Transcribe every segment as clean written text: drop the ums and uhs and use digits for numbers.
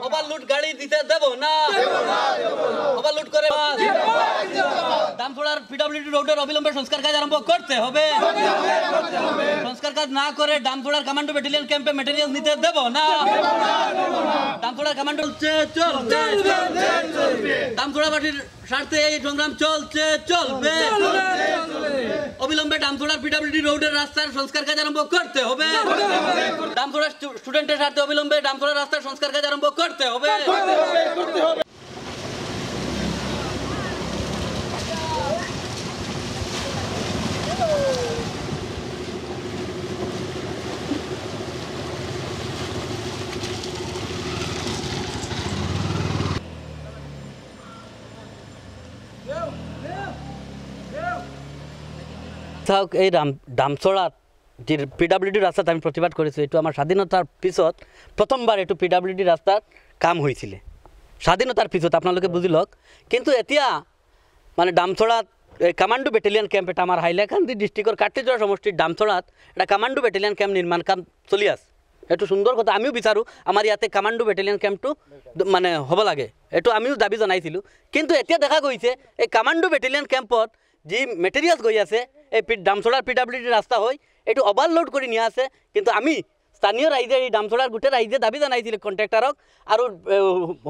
Overload গাড়ি দিতে দেব না ওভারলোড করে দামছড়ার পিডব্লিউডি রোডের অবিলম্বে সংস্কার কাজ আরম্ভ করতে হবে সংস্কার কাজ না করে দামছড়ার কমান্ডো ব্যাটালিয়ন ক্যাম্পে ম্যাটেরিয়াল নিতে দেব না দামছড়ার কমান্ডো চলবে দামছড়াবাসীর স্বার্থে এই সংগ্রাম চলবে অবিলম্বে দামছড়ার পিডব্লিউডি রোডের রাস্তার সংস্কার কাজ আরম্ভ করতে হবে দামছড়া স্টুডেন্টের স্বার্থে অবিলম্বে দামছড়া রাস্তার সংস্কার কাজ আরম্ভ করতে হবে এই দামছড়া যে পিডব্লিউডি রাস্তাত আমি প্রতিবাদ করেছি এইটো আমার স্বাধীনতার পিছত প্রথমবার এইটো পিডব্লিউডি রাস্তার কাম হয়েছিল স্বাধীনতার পিছত আপনাদের বুঝি লওক কিন্তু এতিয়া মানে দামছড়াত কমান্ডো ব্যাটালিয়ন ক্যাম্প এটা আমার হাইলাকান্দি ডিস্ট্রিক্টর কাটিজোড়া সমষ্টির দামছড়াত এটা কমান্ডো ব্যাটালিয়ন ক্যাম্প নির্মাণ কাম চলি আছে এইটো সুন্দর কথা আমিও বিচাৰোঁ আমাৰ ইয়াতে কমান্ডো ব্যাটালিয়ন ক্যাম্পটো মানে হ'ব লাগে এইটো আমিও দাবী জনাইছিলোঁ কিন্তু এতিয়া দেখা গৈছে এই কমান্ডো ব্যাটালিয়ন ক্যাম্পত যি মেটেৰিয়েলছ গৈ আছে এই দামছড়াৰ পিডব্লিউডি ৰাস্তা হয় এইটো ওভাৰলোড কৰি নিয়া আছে কিন্তু আমি স্থানীয় ৰাইজে এই দামছড়াৰ গোটেই ৰাইজে দাবী জনাইছিলে কণ্ট্ৰেক্টাৰক আৰু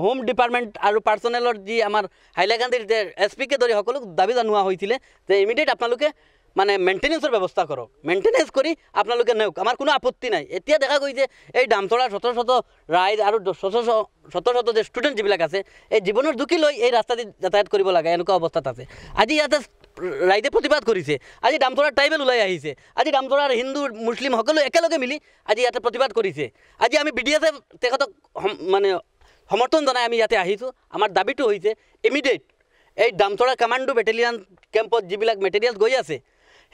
হোম ডিপাৰ্টমেণ্ট আৰু পাৰ্চনেলৰ যি আমাৰ হাইলাকান্দিৰ যে SP-কে ধৰি সকলোক দাবী জনোৱা হৈছিলে যে ইমিডিয়েট আপোনালোকে মানে মেইনটেনেন্সৰ ব্যৱস্থা কৰক মেইনটেনেন্স কৰি আপোনালোকে নেওক আমাৰ কোনো আপত্তি নাই এতিয়া দেখা গৈছে এই দামছড়াৰ শত ৰাইজ আৰু শত যে ষ্টুডেণ্ট যিবিলাক আছে এই জীৱনৰ ঝুঁকি লৈ এই ৰাস্তা দি যাতায়াত কৰিব লাগে এনেকুৱা অৱস্থাত আছে আজি ইয়াতে ৰাইজে প্ৰতিবাদ কৰিছে আজি দামছড়াৰ ট্ৰাইবেল ওলাই আহিছে আজি দামছড়াৰ হিন্দু মুছলিম সকলো একেলগে মিলি আজি ইয়াতে প্ৰতিবাদ কৰিছে আজি আমি BDS তেখেতক মানে সমৰ্থন জনাই আমি ইয়াতে আহিছোঁ আমাৰ দাবীটো হৈছে ইমিডিয়েট এই দামছড়া কমান্ডো ব্যাটালিয়ন ক্যাম্পত যিবিলাক মেটেৰিয়েলছ গৈ আছে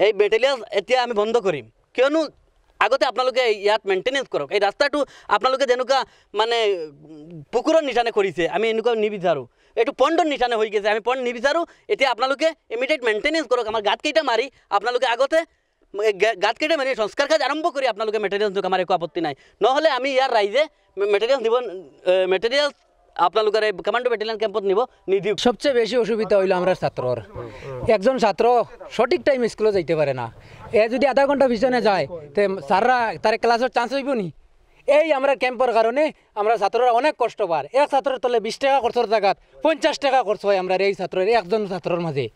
এই মেটেৰিয়েলছ এতিয়া আমি বন্ধ কৰিম কিয়নো আগতে আপোনালোকে ইয়াত মেইনটেনেন্স কৰক এই ৰাস্তাটো আপোনালোকে যেনেকুৱা মানে পুকুৰৰ নিচানে কৰিছে আমি এনেকুৱা নিবিচাৰোঁ এইটো পণ্ডৰ নিচানে হৈ গৈছে আমি পণ্ড নিবিচাৰোঁ এতিয়া আপোনালোকে ইমিডিয়েট মেইনটেনেন্স কৰক আমাৰ গাঁতকেইটা মাৰি আপোনালোকে আগতে গাঁতকেইটা মাৰি সংস্কাৰ কাজ আৰম্ভ কৰি আপোনালোকে মেটেৰিয়েলছ দিয়ক আমাৰ একো আপত্তি নাই নহ'লে আমি ইয়াৰ ৰাইজে মেটেৰিয়েলছ দিব মেটেৰিয়েলছ আপনাদের এই কমান্ডো ব্যাটালিয়ন ক্যাম্পত নিদিও সবচেয়ে বেশি অসুবিধা হইল আমরা ছাত্রর একজন ছাত্র সঠিক টাইম স্কুলে যাইতে পারে না এ যদি আধা ঘন্টা পিছনে যায় তো স্যাররা তার ক্লাসের চান্স হইব নি এই আমরা ক্যাম্পের কারণে আমরা ছাত্ররা অনেক কষ্ট পার এক ছাত্রের তলে 20 টাকা খরচর জায়গাত 50 টাকা খরচ হয় আমরা এই ছাত্রের একজন ছাত্রের মাঝে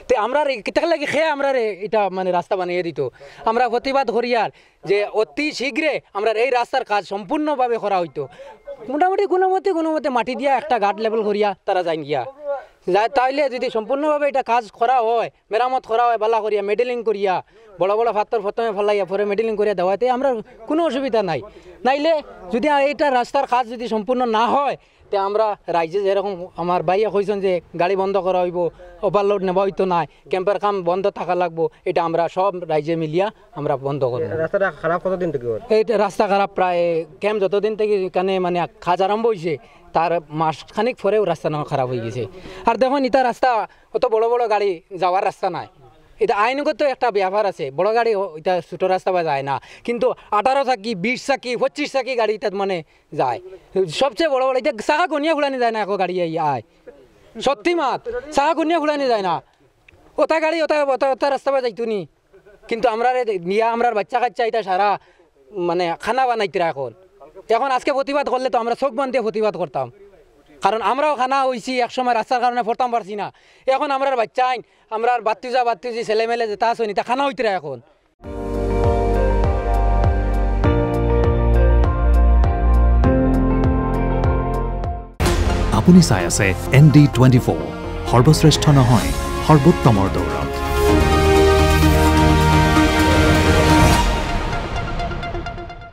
তো আমরা কিতা লাগে খেয়ে আমরা এটা মানে রাস্তা বানিয়ে দিত আমরা প্রতিবাদ করিয়ার যে অতি শীঘ্রে আমরা এই রাস্তার কাজ সম্পূর্ণভাবে করা হইতো মোটামুটি কোনোমতে মাটি দিয়া একটা গার্ড লেভেল করিয়া তারা যাই গিয়া তাইলে যদি সম্পূর্ণভাবে এটা কাজ করা হয় মেরামত করা হয় বালা করিয়া মেডেলিং করিয়া বড় বড় ফাত্তর প্রথমে ফেলাইয়া পরে মেডেলিং করিয়া দেওয়াতে আমরা কোনো অসুবিধা নাই নাইলে যদি এইটা রাস্তার কাজ যদি সম্পূর্ণ না হয় তে আমরা রাইজে যেরকম আমার ভাইয়া কইছেন যে গাড়ি বন্ধ করা হইব ওভারলোড নেওয়া হইতো না ক্যাম্পের কাম বন্ধ থাকা লাগবো এটা আমরা সব রাইজে মিলিয়া আমরা বন্ধ করব রাস্তাটা খারাপ কতদিন থেকে এই রাস্তা খারাপ প্রায় ক্যাম্প যতদিন থেকে এখানে মানে কাজ আরম্ভ হয়েছে তার মাস খানিক পরেও রাস্তা খারাপ হয়ে গেছে আর দেখুন এটা রাস্তা অত বড় বড় গাড়ি যাওয়ার রাস্তা নাই এটা আইনগত একটা ব্যাপার আছে বড় গাড়ি এটা ছোটো রাস্তা বা যায় না কিন্তু 18 চাকি 20 চাকি 25 চাকি গাড়ি এটা মানে যায় সবচেয়ে বড় এটা চাকা গনিয়া ঘুরানি যায় না এখন গাড়ি আয় সত্যি মাত চাকা গনিয়া ঘুরানি যায় না ওটা গাড়ি ওটা রাস্তা বা যাইতো নি কিন্তু আমরা নিয়া আমরা বাচ্চা কাচ্চা এটা সারা মানে খানা বানাইতে এখন আজকে প্রতিবাদ করলে তো আমরা চোখ বন্ধ দিয়ে প্রতিবাদ করতাম কারণ আমরাও খানা হয়েছি একসময় রাস্তার কারণে পড়তাম পারছি না এখন আমরা বাচ্চা আইন আমরা বাত্তুজি ছেলেমেলে যেটা আছে তা খানা হইতে এখন আপুনি চাই আছে ND24 সৰ্বশ্ৰেষ্ঠ নহয় সৰ্বোত্তমৰ দৌৰ।